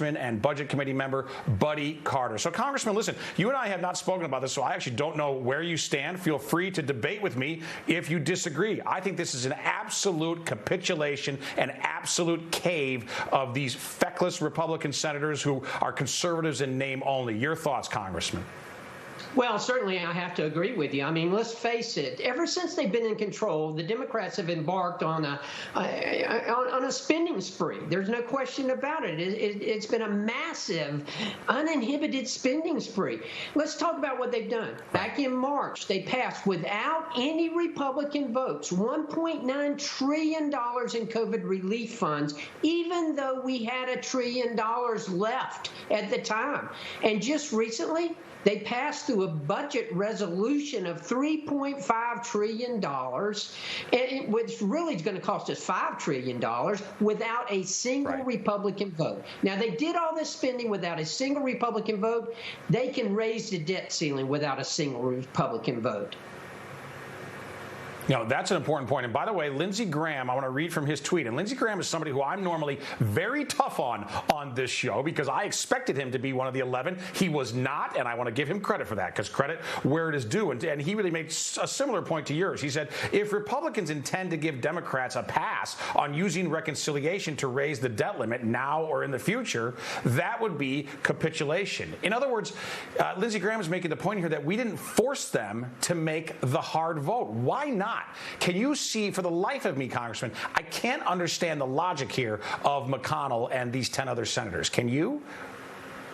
and Budget Committee member Buddy Carter. So, Congressman, listen, you and I have not spoken about this, so I actually don't know where you stand. Feel free to debate with me if you disagree. I think this is an absolute capitulation, an absolute cave of these feckless Republican senators who are conservatives in name only. Your thoughts, Congressman? Well, certainly I have to agree with you. I mean, let's face it. Ever since they've been in control, the Democrats have embarked on a spending spree. There's no question about it. It's been a massive, uninhibited spending spree. Let's talk about what they've done. Back in March, they passed, without any Republican votes, $1.9 trillion in COVID relief funds, even though we had $1 trillion left at the time. And just recently, they passed through a budget resolution of $3.5 trillion, which really is going to cost us $5 trillion without a single Republican vote. Now, they did all this spending without a single Republican vote. They can raise the debt ceiling without a single Republican vote. No, that's an important point. And by the way, Lindsey Graham, I want to read from his tweet. And Lindsey Graham is somebody who I'm normally very tough on this show because I expected him to be one of the 11. He was not, and I want to give him credit for that because credit where it is due. And he really made a similar point to yours. He said, if Republicans intend to give Democrats a pass on using reconciliation to raise the debt limit now or in the future, that would be capitulation. In other words, Lindsey Graham is making the point here that we didn't force them to make the hard vote. Why not? Can you see, for the life of me, Congressman, I can't understand the logic here of McConnell and these 10 other senators. Can you?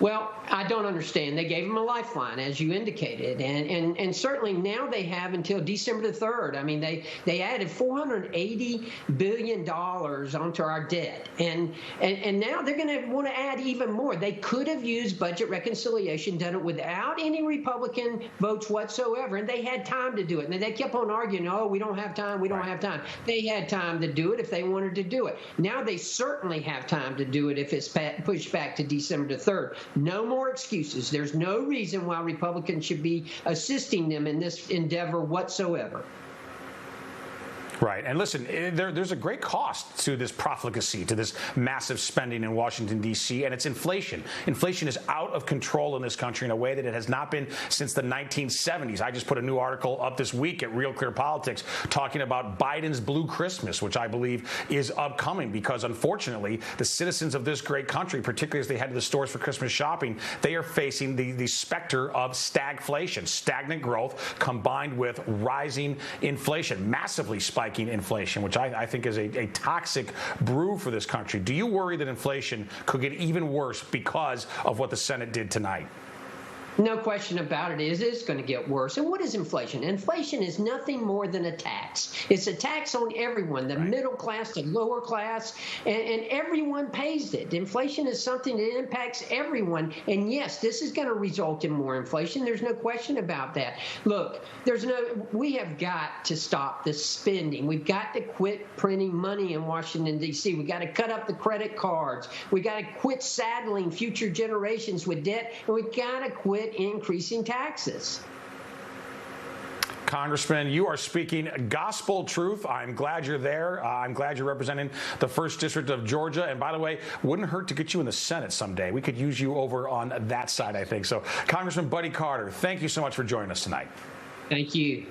Well, I don't understand. They gave them a lifeline, as you indicated, and certainly now they have until December the 3rd. I mean, they added $480 billion onto our debt, and now they're going to want to add even more. They could have used budget reconciliation, done it without any Republican votes whatsoever, and they had time to do it. And they kept on arguing, oh, we don't have time, we don't have time. They had time to do it if they wanted to do it. Now they certainly have time to do it if it's pushed back to December the 3rd. No more excuses. There's no reason why Republicans should be assisting them in this endeavor whatsoever. Right. And listen, there's a great cost to this profligacy, to this massive spending in Washington, D.C., and it's inflation. Inflation is out of control in this country in a way that it has not been since the 1970s. I just put a new article up this week at Real Clear Politics talking about Biden's Blue Christmas, which I believe is upcoming because, unfortunately, the citizens of this great country, particularly as they head to the stores for Christmas shopping, they are facing the specter of stagflation, stagnant growth combined with rising inflation, massively spiking inflation, which I think is a toxic brew for this country. Do you worry that inflation could get even worse because of what the Senate did tonight? No question about it. It is going to get worse. And what is inflation? Inflation is nothing more than a tax. It's a tax on everyone, the middle class, the lower class, and everyone pays it. Inflation is something that impacts everyone. And yes, this is going to result in more inflation. There's no question about that. Look, we have got to stop the spending. We've got to quit printing money in Washington, D.C. We've got to cut up the credit cards. We've got to quit saddling future generations with debt. And we've got to quit increasing taxes. Congressman, you are speaking gospel truth. I'm glad you're there. I'm glad you're representing the 1st District of Georgia. And by the way, wouldn't hurt to get you in the Senate someday. We could use you over on that side, I think. So, Congressman Buddy Carter, thank you so much for joining us tonight. Thank you.